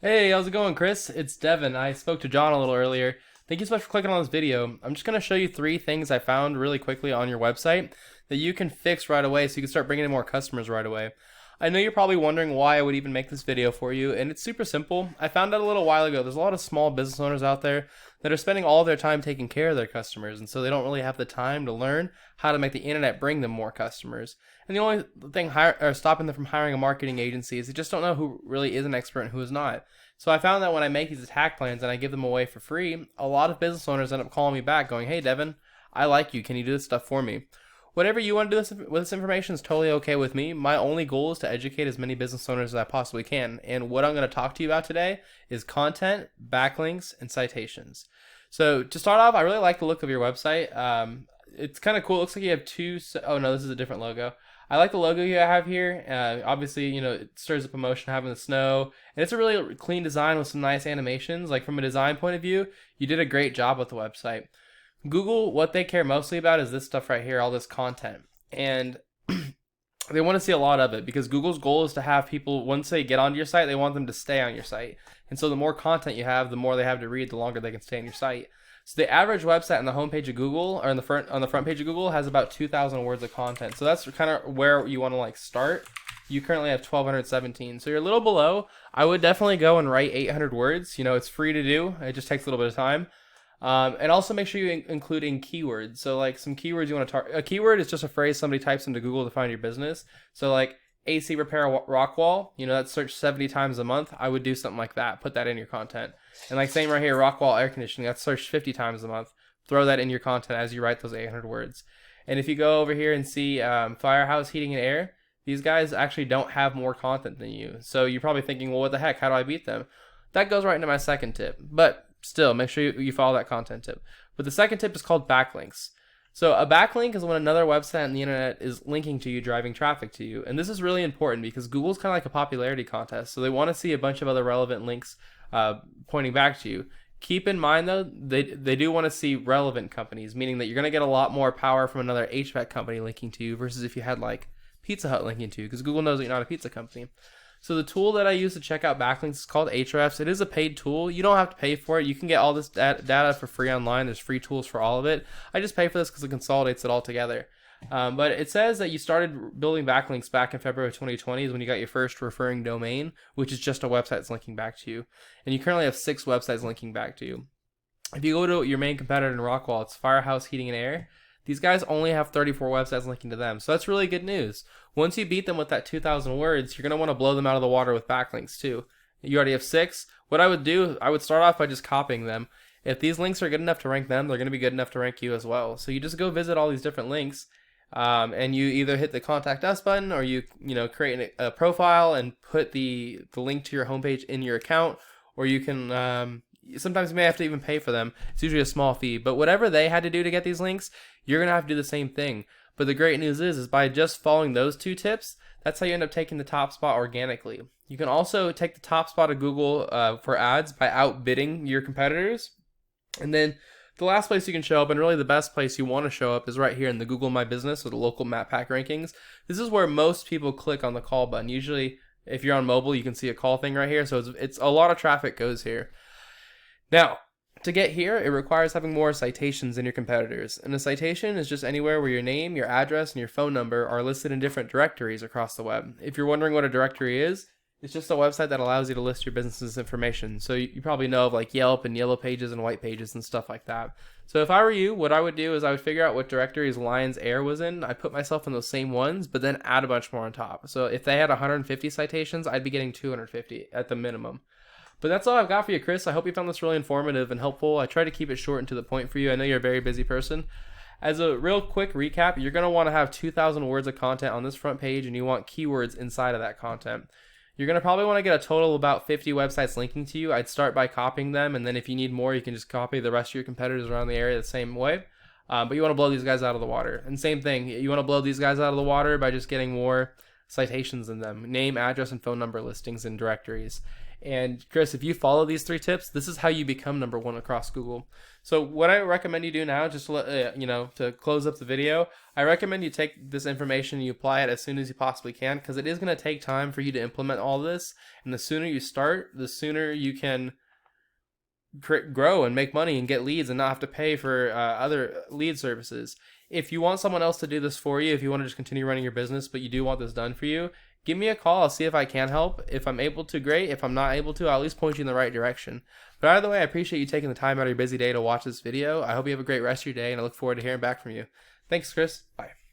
Hey, how's it going, Chris? It's Devin. I spoke to John a little earlier. Thank you so much for clicking on this video. I'm just going to show you 3 things I found really quickly on your website that you can fix right away so you can start bringing in more customers right away. I know you're probably wondering why I would even make this video for you, and it's super simple. I found out a little while ago there's a lot of small business owners out there that are spending all their time taking care of their customers, and so they don't really have the time to learn how to make the internet bring them more customers. And the only thing stopping them from hiring a marketing agency is they just don't know who really is an expert and who is not. So I found that when I make these attack plans and I give them away for free, a lot of business owners end up calling me back going, "Hey Devin, I like you. Can you do this stuff for me?" Whatever you want to do with this information is totally okay with me. My only goal is to educate as many business owners as I possibly can. And what I'm going to talk to you about today is content, backlinks, and citations. So to start off, I really like the look of your website. It's kind of cool. It looks like you have oh no, this is a different logo. I like the logo you have here. Obviously, it stirs up emotion having the snow. And it's a really clean design with some nice animations. Like from a design point of view, you did a great job with the website. Google, what they care mostly about is this stuff right here, all this content. And they want to see a lot of it because Google's goal is to have people, once they get onto your site, they want them to stay on your site. And so the more content you have, the more they have to read, the longer they can stay on your site. So the average website on the homepage of Google, or on the front page of Google, has about 2,000 words of content. So that's kind of where you want to start. You currently have 1,217, so you're a little below. I would definitely go and write 800 words. It's free to do. It just takes a little bit of time. And also make sure you include in keywords. So some keywords you want to target. A keyword is just a phrase somebody types into Google to find your business. So AC Repair Rockwall, that's searched 70 times a month. I would do something like that. Put that in your content. And same right here, Rockwall air conditioning, that's searched 50 times a month. Throw that in your content as you write those 800 words. And if you go over here and see Firehouse Heating Air, these guys actually don't have more content than you. So you're probably thinking, well, what the heck? How do I beat them? That goes right into my second tip. But still, make sure you follow that content tip. But the second tip is called backlinks. So a backlink is when another website on the internet is linking to you, driving traffic to you. And this is really important because Google's kind of like a popularity contest. So they want to see a bunch of other relevant links pointing back to you. Keep in mind though, they do want to see relevant companies, meaning that you're going to get a lot more power from another HVAC company linking to you versus if you had Pizza Hut linking to you, because Google knows that you're not a pizza company. So the tool that I use to check out backlinks is called Ahrefs. It is a paid tool. You don't have to pay for it. You can get all this data for free online. There's free tools for all of it. I just pay for this because it consolidates it all together. But it says that you started building backlinks back in February of 2020 is when you got your first referring domain, which is just a website that's linking back to you. And you currently have 6 websites linking back to you. If you go to your main competitor in Rockwall, it's Firehouse Heating Air. These guys only have 34 websites linking to them. So that's really good news. Once you beat them with that 2,000 words, you're going to want to blow them out of the water with backlinks too. You already have 6. What I would do, I would start off by just copying them. If these links are good enough to rank them, they're going to be good enough to rank you as well. So you just go visit all these different links, and you either hit the contact us button or you create a profile and put the link to your homepage in your account, or you can sometimes you may have to even pay for them. It's usually a small fee, but whatever they had to do to get these links, you're going to have to do the same thing. But the great news is by just following those 2 tips, that's how you end up taking the top spot organically. You can also take the top spot of Google for ads by outbidding your competitors. And then the last place you can show up, and really the best place you want to show up, is right here in the Google My Business or the local map pack rankings. This is where most people click on the call button. Usually, if you're on mobile, you can see a call thing right here. So it's a lot of traffic goes here. Now, to get here, it requires having more citations than your competitors. And a citation is just anywhere where your name, your address, and your phone number are listed in different directories across the web. If you're wondering what a directory is, it's just a website that allows you to list your business's information. So you probably know of Yelp and Yellow Pages and White Pages and stuff like that. So if I were you, what I would do is I would figure out what directories Lions Air was in. I put myself in those same ones, but then add a bunch more on top. So if they had 150 citations, I'd be getting 250 at the minimum. But that's all I've got for you, Chris. I hope you found this really informative and helpful. I try to keep it short and to the point for you. I know you're a very busy person. As a real quick recap, you're going to want to have 2,000 words of content on this front page, and you want keywords inside of that content. You're going to probably want to get a total of about 50 websites linking to you. I'd start by copying them, and then if you need more, you can just copy the rest of your competitors around the area the same way. But you want to blow these guys out of the water. And same thing, you want to blow these guys out of the water by just getting more citations in them, name, address, and phone number listings in directories. And Chris, if you follow these 3 tips, this is how you become number 1 across Google. So what I recommend you do now, just to let, to close up the video, I recommend you take this information and you apply it as soon as you possibly can, because it is going to take time for you to implement all this. And the sooner you start, the sooner you can grow and make money and get leads and not have to pay for other lead services. If you want someone else to do this for you, if you want to just continue running your business, but you do want this done for you, give me a call. I'll see if I can help. If I'm able to, great. If I'm not able to, I'll at least point you in the right direction. But either way, I appreciate you taking the time out of your busy day to watch this video. I hope you have a great rest of your day, and I look forward to hearing back from you. Thanks, Chris. Bye.